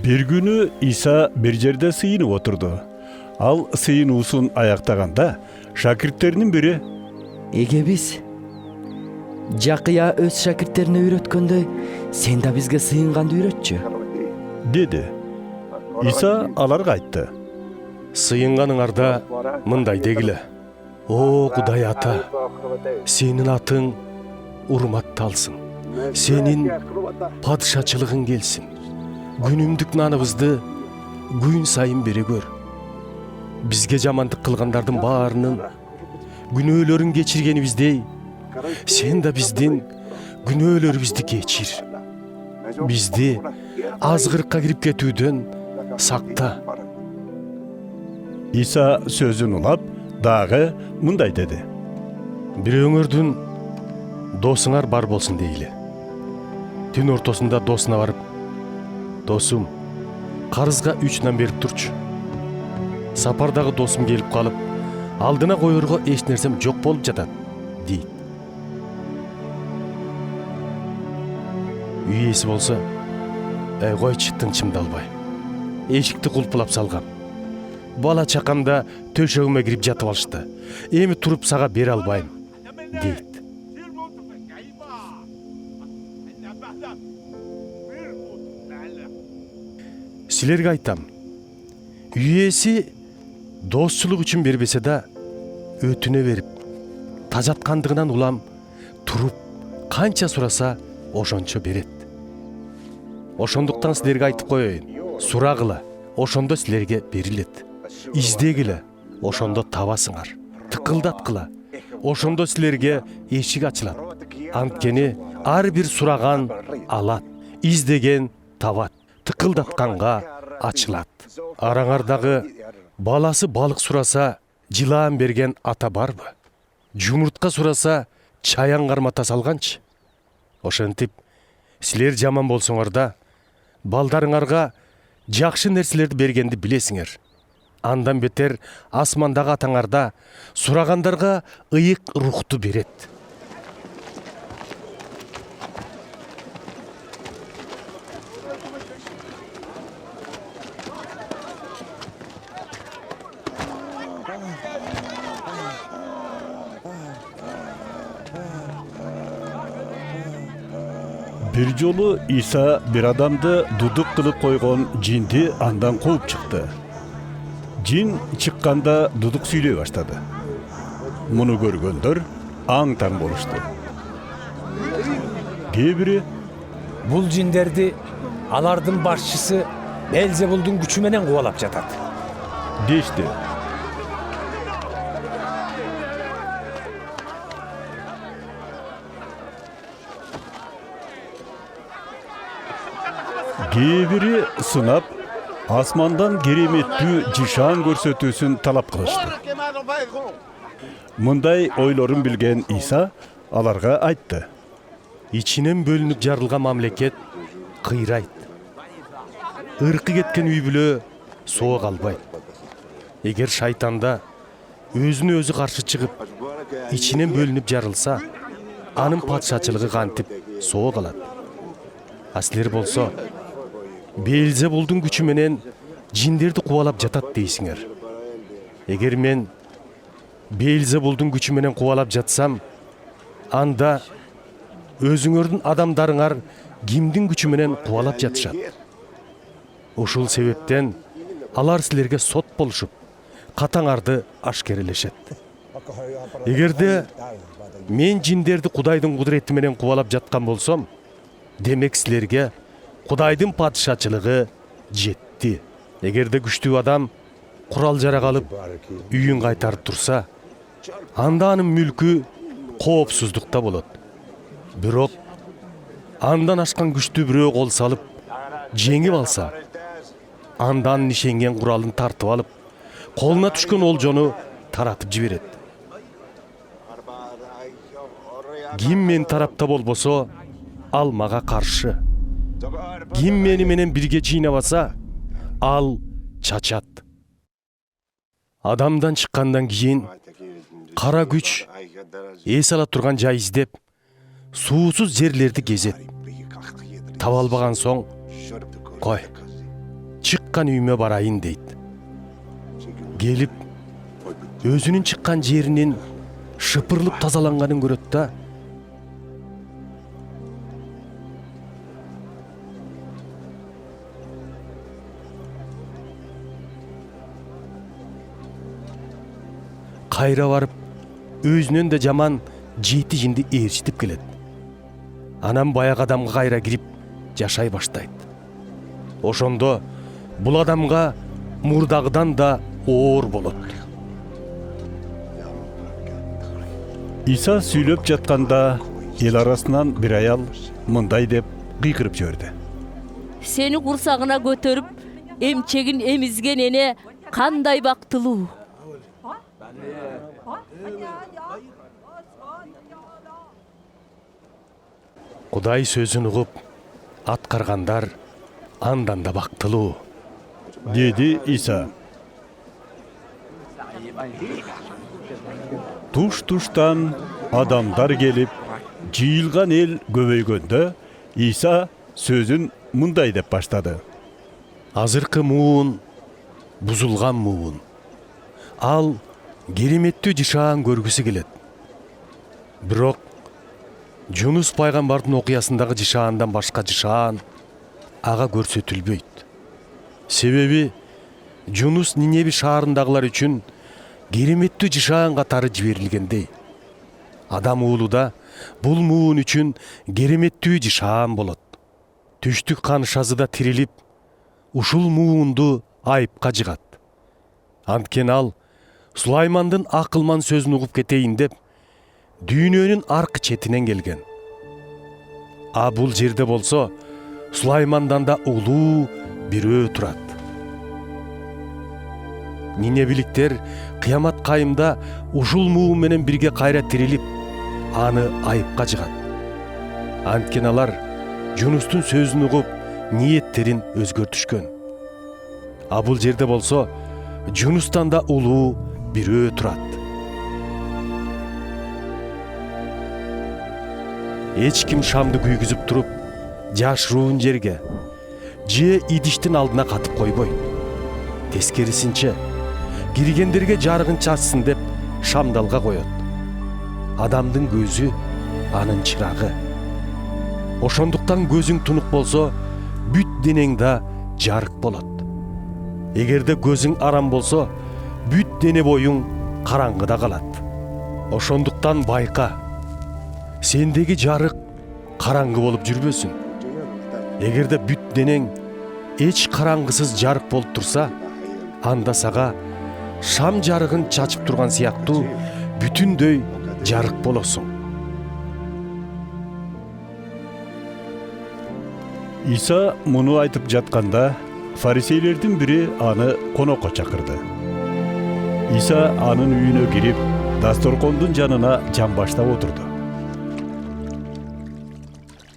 Bir günü İsa bir жерде сыйынып отурду. Ал сыйынуусун аяктаганда шакирттеринин бири: Эге биз Жакыя өз шакирттерине үйрөткөндөй, сен да бизге сыйынганды үйрөтчү. dedi. İsa аларга айтты: Сыйынганыңарда мындай дегиле. О, Кудай Ата, сенин атың урматталсын. Сенин падышачылыгың келсин. Күнүмдүк наныбызды күн сайын бере көр. Бизге жамандык кылгандардын баарынын күнөөлөрүн кечиргенибиздей, сен да биздин күнөөлөрүбүздү кечир. Бизди азгырыкка кирип кетүүдөн сакта. İsa сөзүн улап, дагы мындай dedi. Бирөөңөрдүн досуңар бар болсун дейли. Түн ортосунда досуна барып: "Досум, карызга 3 нан берип турчу. Сапардагы досум келип калып, алдына коерго эч нерсем жок болуп жатат" дейт. Үй ээси болсо: койчу, тынчымдалбай. Эшикти кулпулап салгам. Бала чакамда төшөгүмө кирип жатып алышты. Эми туруп сага бере албайм" дейт. Силерге айтам, үй ээси доссулук үчүн бербесе да, өтүнө берип, тажаткандыгынан улам туруп, канча сураса ошончо берет. Ошондуктан силерге айтып коеюн, сурагыла, ошондо силерге берилет. Издегиле, ошондо табасыңар. Тыкылдаткыла, ошондо силерге эшик ачылат. Анткени ар бир сураган алат, издеген табат, тыкылдатканга ачылат. Араңардагы баласы балык сураса, жылаан берген ата барбы? Жумуртка сураса, чаян кармата салганчы? Ошентип, силер жаман болсоңор да, балдарыңарга жакшы нерселерди бергенди билесиңер. Андан бетер асмандагы атаңарда сурагандарга ыйык рухту берет. Bir жолу İsa bir адамды дудук кылып койгон жинди андан кууп чыкты. Жин чыкканда дудук сүйлөй баштады. Муну көргөндөр аң-таң болушту. Кээ бири: Бул жиндерди алардын башчысы Белзебулдун күчү менен кубалап жатат дешти. Кээ бири сынап, асмандан кереметтүү жишан көрсөтүүсүн талап кылышты. Мындай ойлорун билген İsa аларга айтты: Ичинен бөлүнүп жарылган мамлекет кыйрайт. Ыркы кеткен үй бүлө соо калбайт. Эгер шайтанда өзүнө өзү каршы чыгып, ичинен бөлүнүп жарылса, анын падышачылыгы кантип соо калат. А силер болсо, Белзебулдун күчү менен жиндерди кубалап жатат дейсиңер. Эгер мен Белзебулдун күчү менен кубалап жатсам, анда өзүңөрдүн адамдарыңар кимдин күчү менен кубалап жатышат? Ушул себептен алар силерге сот болушуп, катаңарды ашкерелешет. Эгерде мен жиндерди Кудайдын кудурети менен кубалап жаткан болсом, демек силерге Кудайдын падышачылыгы жетти. Эгерде күчтүү адам курал жарак алып, үйүн кайтарып турса, анда анын мүлкү коопсуздукта болот. Бирок андан ашкан күчтүү бирөө кол салып, жеңип алса, андан ишенген куралын тартып алып, колуна түшкөн олжону таратып жиберет. Ким мен тарапта болбосо, ал мага каршы. Ким мени менен бирге чыйнабаса, ал чачат. Адамдан чыккандан кийин кара күч эс ала турган жай издеп, суусуз жерлерди кезет. Таба албаган соң, кой, чыккан үйүмө барайын дейт. Келип өзүнүн чыккан жеринин шыпырылып тазаланганын көрөт да кайра барып өзүнөн да жаман 7 жинди ээрчитип келет. Анан баягы адамга кайра кирип жашай баштайт. Ошондо бул адамга мурдагыдан да оор болот. Иса сүйлөп жатканда эл арасынан бир аял мындай деп кыйкырып жиберди. Сени курсагына көтөрүп, эмчегин эмизген эне кандай бактылуу. Кудай сөзүн угуп аткаргандар андан да бактылуу. Деди Иса. Туш-туштан адамдар келип, жыйылган эл көбөйгөндө Иса сөзүн мындай деп баштады. Азыркы муун бузулган муун. Ал кереметтүү жышаан көргүсү келет. Бирок Жунус пайгамбардын окуясындагы жышаандан башка жышаан ага көрсөтүлбөйт. Себеби Жунус Ниневи шаарындагылар үчүн кереметтүү жышаан катары жиберилгендей. Адам уулу да бул муун үчүн кереметтүү жышаан болот. Түштүк канышазы да тирилип, ушул муунду айыпка жыгат. Анткени ал Сулаймандын акылман сөзүн угуп кетейин деп дүйнөнүн аркы четинен келген. А бул жерде болсо Сулаймандан да улуу бирөө турат. Ниневиликтер кыямат кайымда ушул муун менен бирге кайра тирилип, аны айыпка жыгат. Анткени алар Жунустун сөзүн угуп, ниеттерин өзгөртүшкөн. А бул жерде болсо Жунустан да улуу бирөө турат. Эч ким шамды күйгүзүп туруп, жашыруун жерге же идиштин алдына катып койбойт. Тескерисинче, киргендерге жарыгын чачсын деп шамдалга коет. Адамдын көзү анын чырагы. Ошондуктан көзүң тунук болсо, бүт денең да жарык болот. Эгерде көзүң арам болсо, бүт дене боюң караңгыда калат. Ошондуктан байка, сендеги жарык караңгы болуп жүрбөсүн. Эгерде бүт денең эч караңгысыз жарык болуп турса, анда сага шам жарыгын чачып турган сыяктуу бүтүндөй жарык болосуң. Иса муну айтып жатканда фарисейлердин бири аны конокко чакырды. Иса анын үйүнө кирип, дасторкондун жанына жамбаштап отурду.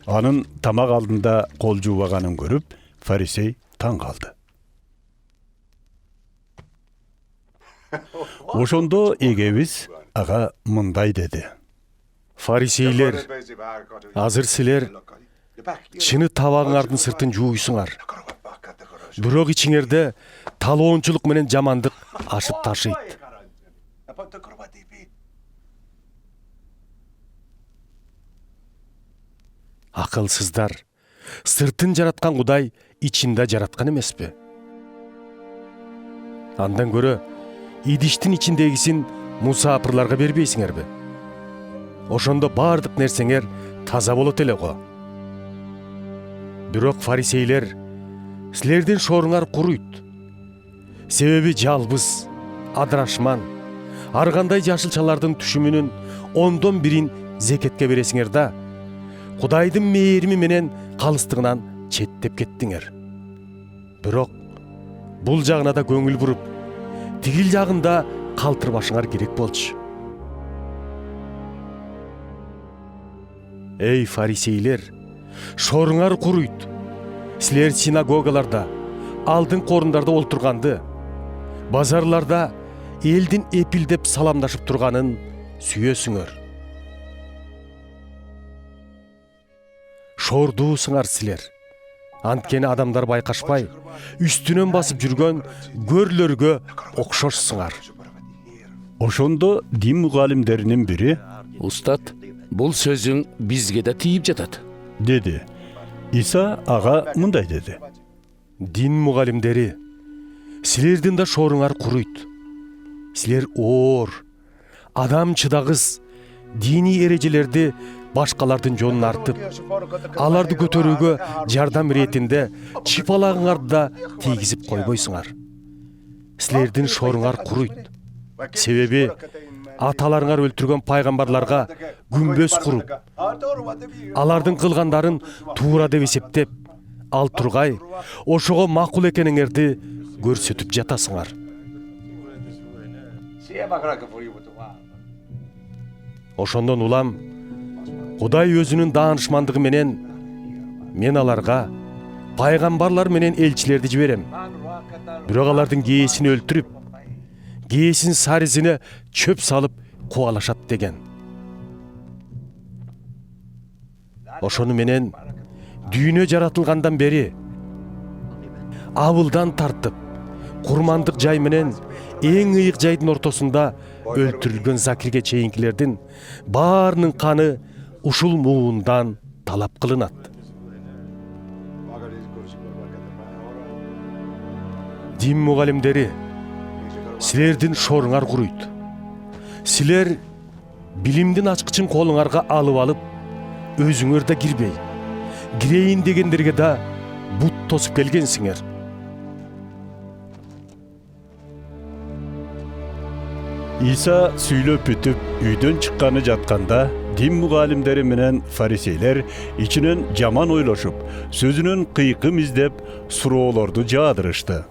Анын тамак алдында кол жуубаганын көрүп, фарисей таң калды. Ошондо эгебиз ага мындай деди. Фарисейлер, азыр силер чыны табагыңардын сыртын жууйсуңар. Бирок ичиңерде талоончулук менен жамандык ашып ташыйт. Акылсыздар, сыртын жараткан Кудай ичинде жараткан эмеспи? Андан көрө идиштин ичиндегисин мусапырларга бербейсиңерби? Ошондо бардык нерсеңер таза болот эле го. Бирок фарисейлер, силердин шоруңар куруйт. Себеби жалбыз, адырашман, ар кандай жашылчалардын түшүмүнүн 1/10 зекетке бересиңер да, Кудайдын мээрими менен калыстыгынан четтеп кеттиңер. Бирок бул жагына да көңүл буруп, тигил жагында калтырбашыңар керек болчу. Эй фарисейлер, шоруңар куруйт. Силер синагогаларда, алдыңкы орундарда олтурганды, базарларда элдин эпилдеп саламдашып турганын сүйөсүңөр. Шордуусуңар силер. Анткени адамдар байкашпай, үстүнөн басып жүргөн көрлөргө окшошсуңар. Ошондо дин мугалимдеринин бири Устат, бул сөзүң бизге да тийип жатат. деди. Иса ага мындай деди. Дин мугалимдери, силердин да шоруңар куруйт. Силер оор, адам чыдагыс, дини эрежелерди башкалардын жонун артып, аларды көтөрүүгө жардам иретинде чыпалагыңарды да тийгизип койбойсуңар. Силердин шоруңар куруйт. Себеби аталарыңар өлтүргөн пайгамбарларга күмбөз куруп, алардын кылгандарын туура деп эсептеп, ал тургай ошого макул экениңерди көрсөтүп жатасыңар. Ошондон улам Кудай өзүнүн даанышмандыгы менен мен аларга пайгамбарлар менен элчилерди жиберем. Бирок алардын кээсин өлтүрүп, кээсин саризине чөп салып кубалашат деген. Ошону менен дүйнө жаратылгандан бери абылдан тартып, курмандык жай менен эң ыйык жайдын ортосунда өлтүрүлгөн Закирге чейинкилердин баарынын каны ушул муундан талап кылынат. Дин мугалимдери, силердин шоруңар куруйт. Силер билимдин ачкычын колуңарга алып, өзүңөр да кирбей, кирейин дегендерге да бут тосуп келгенсиңер. Иса сүйлөп бүтүп үйдөн чыкканы жатканда дин мугалимдери менен фарисейлер ичинен жаман ойлошуп, сөзүнөн кыйкым издеп суроолорду жаадырышты.